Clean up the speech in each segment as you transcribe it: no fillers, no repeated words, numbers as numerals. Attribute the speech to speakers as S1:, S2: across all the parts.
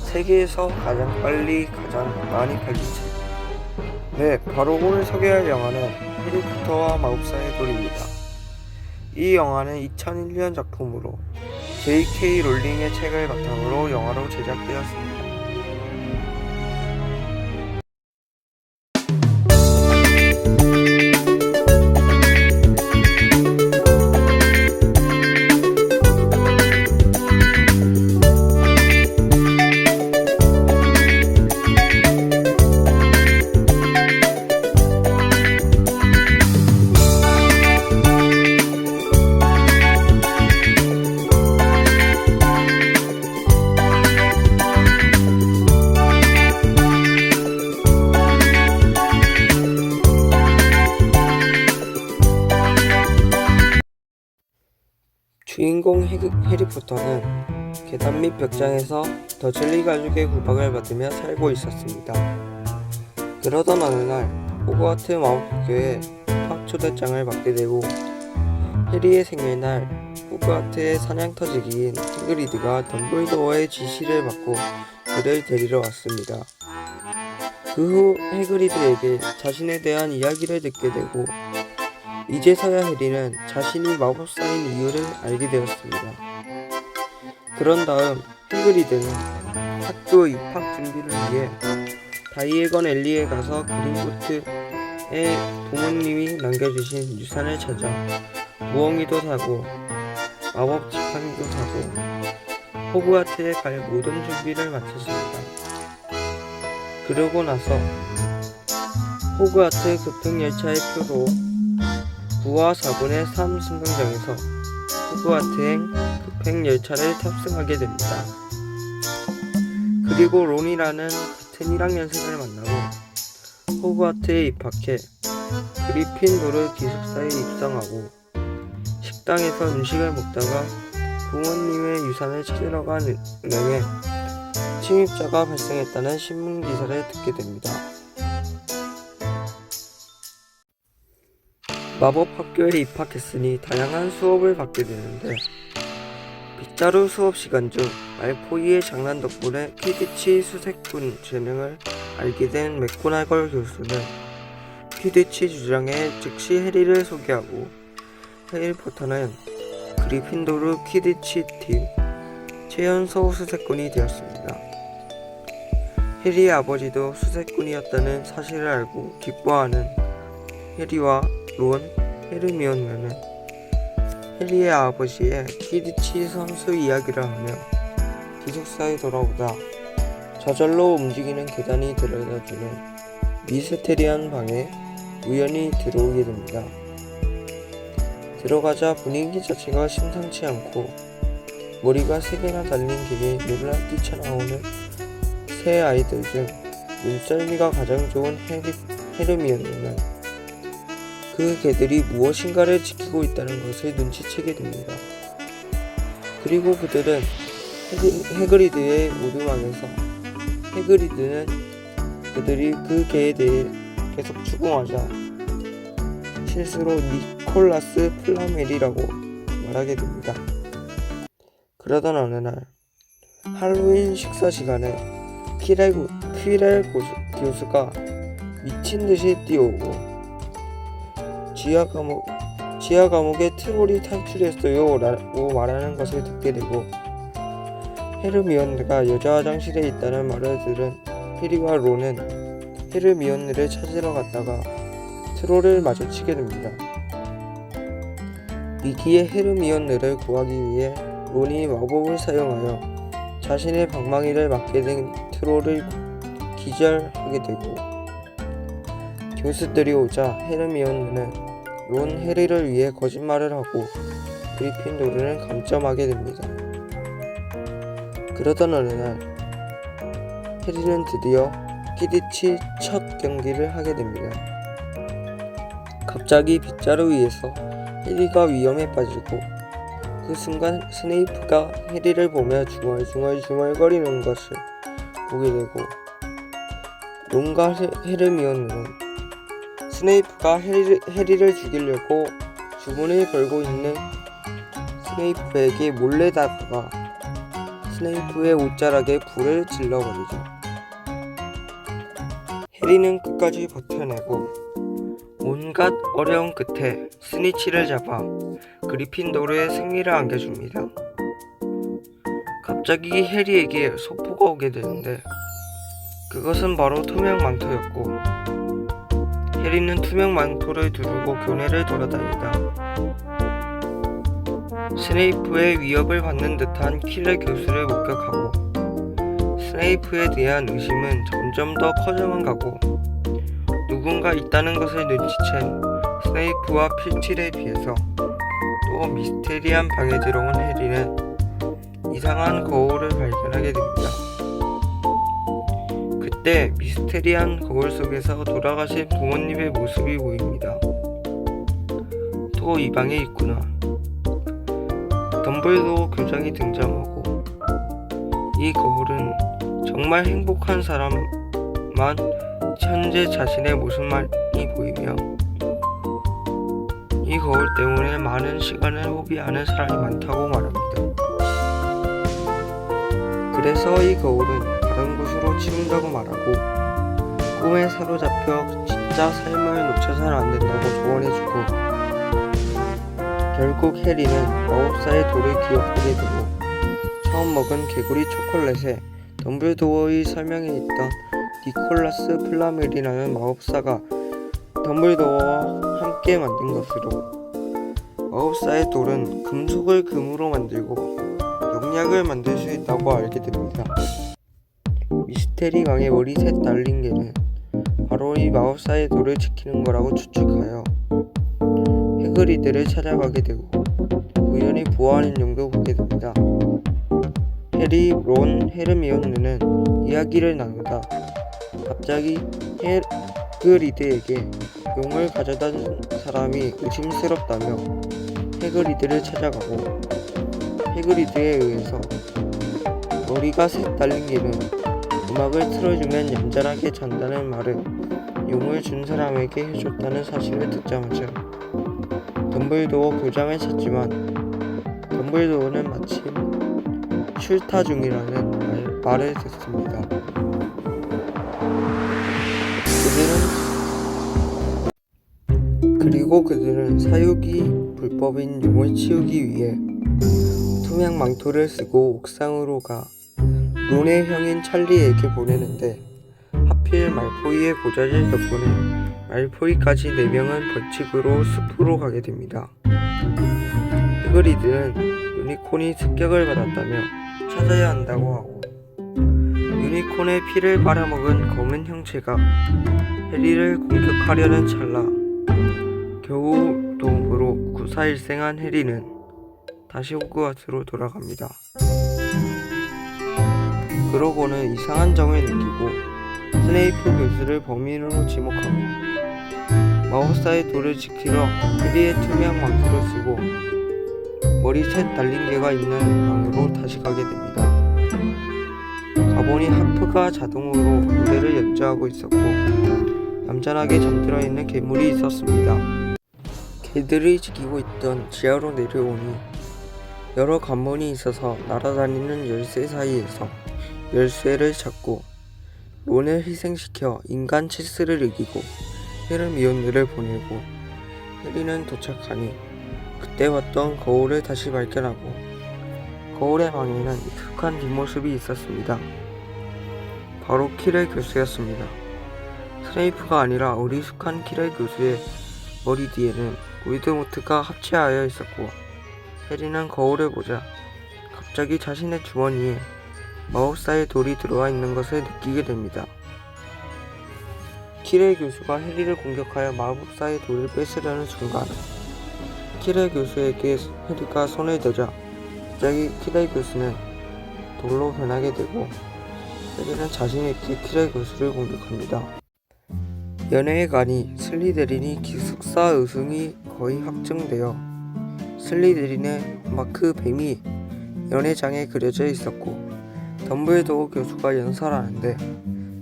S1: 세계에서 가장 빨리 가장 많이 팔린 책. 네, 바로 오늘 소개할 영화는 해리포터와 마법사의 돌입니다. 이 영화는 2001년 작품으로 J.K. 롤링의 책을 바탕으로 영화로 제작되었습니다. 주인공 해리포터는 계단 및 벽장에서 더즐리 가족의 구박을 받으며 살고 있었습니다. 그러던 어느 날 호그와트 마법학교에 입학 초대장을 받게 되고 해리의 생일날 호그와트의 사냥터지기인 해그리드가 덤블도어의 지시를 받고 그를 데리러 왔습니다. 그 후 해그리드에게 자신에 대한 이야기를 듣게 되고 이제서야 해리는 자신이 마법사인 이유를 알게 되었습니다. 그런 다음 해그리드는 학교 입학 준비를 위해 다이애건 앨리에 가서 그린부트의 부모님이 남겨주신 유산을 찾아 무엉이도 사고 마법 지팡이도 사고 호그와트에 갈 모든 준비를 마쳤습니다. 그러고 나서 호그와트 급행열차의 표로 9와 4분의 3 승강장에서 호그와트행 급행열차를 탑승하게 됩니다. 그리고 론이라는 같은 1학년생을 만나고 호그와트에 입학해 그리핀도르 기숙사에 입성하고 식당에서 음식을 먹다가 부모님의 유산을 찾으러 간 은행에 침입자가 발생했다는 신문기사를 듣게 됩니다. 마법학교에 입학했으니 다양한 수업을 받게 되는데 빗자루 수업 시간 중 말포이의 장난 덕분에 퀴디치 수색꾼 재능을 알게 된 맥고나걸 교수는 퀴디치 주장에 즉시 해리를 소개하고 해리포터는 그리핀도르 퀴디치 팀 최연소 수색꾼이 되었습니다. 해리의 아버지도 수색꾼이었다는 사실을 알고 기뻐하는 해리와 론, 헤르미온느는 해리의 아버지의 퀴디치 선수 이야기를 하며 기숙사에 돌아오다 저절로 움직이는 계단이 데려다주는 미스테리한 방에 우연히 들어오게 됩니다. 들어가자 분위기 자체가 심상치 않고 머리가 3개나 달린 개에 놀라 뛰쳐나오는 새 아이들 중 눈썰미가 가장 좋은 헤르미온느는 그 개들이 무엇인가를 지키고 있다는 것을 눈치채게 됩니다. 그리고 그들은 해그리드의 모두방에서 해그리드는 그들이 그 개에 대해 계속 추궁하자 실수로 니콜라스 플라멜이라고 말하게 됩니다. 그러던 어느 날 할로윈 식사 시간에 피렐 교수가 미친듯이 뛰어오고 지하 감옥에 트롤이 탈출했어요 라고 말하는 것을 듣게 되고 헤르미온느가 여자 화장실에 있다는 말을 들은 해리와 론은 헤르미온느를 찾으러 갔다가 트롤을 마주치게 됩니다. 이기에 헤르미온느를 구하기 위해 론이 마법을 사용하여 자신의 방망이를 맞게 된 트롤을 기절하게 되고 교수들이 오자 헤르미온느는 론 해리를 위해 거짓말을 하고 그리핀도르는 감점하게 됩니다. 그러던 어느 날 해리는 드디어 퀴디치 첫 경기를 하게 됩니다. 갑자기 빗자루 위에서 해리가 위험에 빠지고 그 순간 스네이프가 해리를 보며 중얼중얼거리는 것을 보게 되고 론과 헤르미온느는 스네이프가 해리를 죽이려고 주문을 걸고 있는 스네이프에게 몰래 다가가 스네이프의 옷자락에 불을 질러버리죠. 해리는 끝까지 버텨내고 온갖 어려움 끝에 스니치를 잡아 그리핀도르의 승리를 안겨줍니다. 갑자기 해리에게 소포가 오게 되는데 그것은 바로 투명 망토였고, 해리는 투명 망토를 두르고 교내를 돌아다니다 스네이프의 위협을 받는 듯한 킬러 교수를 목격하고 스네이프에 대한 의심은 점점 더 커져만 가고, 누군가 있다는 것을 눈치챈 스네이프와 필칠에 비해서 또 미스테리한 방에 들어온 해리는 이상한 거울을 발견하게 됩니다. 그때 미스테리한 거울 속에서 돌아가신 부모님의 모습이 보입니다. 또 이 방에 있구나. 덤블도어 교장이 등장하고, 이 거울은 정말 행복한 사람만 현재 자신의 모습만이 보이며, 이 거울 때문에 많은 시간을 허비하는 사람이 많다고 말합니다. 그래서 이 거울은 다른 곳으로 치운다고 말하고, 꿈에 사로잡혀 진짜 삶을 놓쳐서는 안 된다고 조언해주고, 결국 해리는 마법사의 돌을 기억하게 되고, 처음 먹은 개구리 초콜릿에 덤블도어의 설명에 있던 니콜라스 플라멜이라는 마법사가 덤블도어와 함께 만든 것으로, 마법사의 돌은 금속을 금으로 만들고 영약을 만들 수 있다고 알게 됩니다. 미스테리 강의 머리셋 달린 개는 바로 이 마법사의 돌을 지키는 거라고 추측하여 해그리드를 찾아가게 되고, 우연히 보안 인형도 보게 됩니다. 해리, 론, 헤르미온느는 이야기를 나누다 갑자기 해그리드에게 용을 가져다 준 사람이 의심스럽다며 해그리드를 찾아가고, 해그리드에 의해서 머리가 셋 달린 개는 음악을 틀어주면 얌전하게 잔다는 말을 용을 준 사람에게 해줬다는 사실을 듣자마자 덤블도어 교장을 찾지만, 덤블도어는 마침 출타 중이라는 말을 듣습니다. 그들은 사육이 불법인 용을 치우기 위해 투명 망토를 쓰고 옥상으로 가 론의 형인 찰리에게 보내는데, 하필 말포이의 보좌질 덕분에 말포이까지 4명은 벌칙으로 숲으로 가게 됩니다. 해그리드는 유니콘이 습격을 받았다며 찾아야 한다고 하고, 유니콘의 피를 빨아먹은 검은 형체가 해리를 공격하려는 찰나 겨우 도움으로 구사일생한 해리는 다시 호그와트로 돌아갑니다. 그러고는 이상한 점을 느끼고 스네이프 교수를 범인으로 지목하고, 마법사의 돌을 지키러 해리의 투명 망토를 쓰고 머리 셋 달린 개가 있는 방으로 다시 가게 됩니다. 가보니 하프가 자동으로 노래를 연주하고 있었고, 얌전하게 잠들어 있는 괴물이 있었습니다. 개들이 지키고 있던 지하로 내려오니 여러 관문이 있어서 날아다니는 열쇠 사이에서 열쇠를 찾고, 론을 희생시켜 인간 체스를 이기고 헤르미온느를 보내고, 해리는 도착하니 그때 봤던 거울을 다시 발견하고, 거울의 방에는 익숙한 뒷모습이 있었습니다. 바로 키렐 교수였습니다. 스네이프가 아니라 어리숙한 키렐 교수의 머리 뒤에는 볼드모트가 합체하여 있었고, 해리는 거울을 보자 갑자기 자신의 주머니에 마법사의 돌이 들어와 있는 것을 느끼게 됩니다. 키렐 교수가 해리를 공격하여 마법사의 돌을 뺏으려는 순간, 키렐 교수에게 해리가 손을 대자 갑자기 키렐 교수는 돌로 변하게 되고, 해리는 자신있게 키렐 교수를 공격합니다. 연애에 가니 슬리데린이 기숙사 우승이 거의 확정되어 슬리데린의 마크 뱀이 연회장에 그려져 있었고, 덤블도어 교수가 연설하는데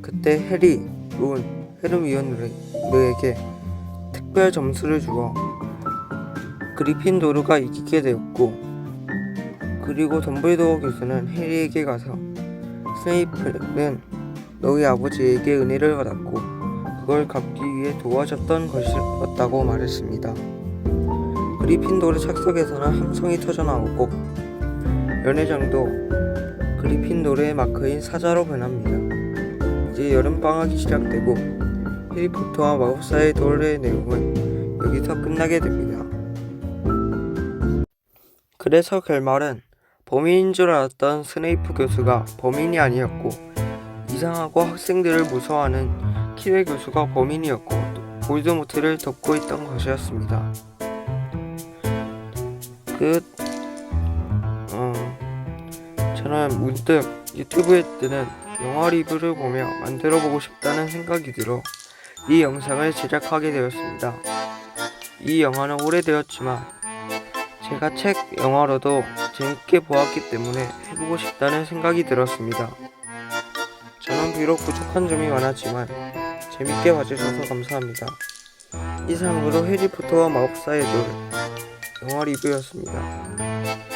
S1: 그때 해리, 론, 헤르미온느에게 특별 점수를 주어 그리핀도르가 이기게 되었고, 그리고 덤블도어 교수는 해리에게 가서 스네이프는 너희 아버지에게 은혜를 받았고 그걸 갚기 위해 도와줬던 것이었다고 말했습니다. 그리핀도르 착석에서는 함성이 터져나오고 연회장도 그리핀도르의 마크인 사자로 변합니다. 이제 여름방학이 시작되고 해리포터와 마법사의 돌의 내용은 여기서 끝나게 됩니다. 그래서 결말은 범인인 줄 알았던 스네이프 교수가 범인이 아니었고 이상하고 학생들을 무서워하는 키웨 교수가 범인이었고 볼드모트를 돕고 있던 것이었습니다. 저는 문득 유튜브에 뜨는 영화 리뷰를 보며 만들어보고 싶다는 생각이 들어 이 영상을 제작하게 되었습니다. 이 영화는 오래되었지만 제가 책 영화로도 재밌게 보았기 때문에 해보고 싶다는 생각이 들었습니다. 저는 비록 부족한 점이 많았지만 재밌게 봐주셔서 감사합니다. 이상으로 해리포터와 마법사의 돌 영화 리뷰였습니다.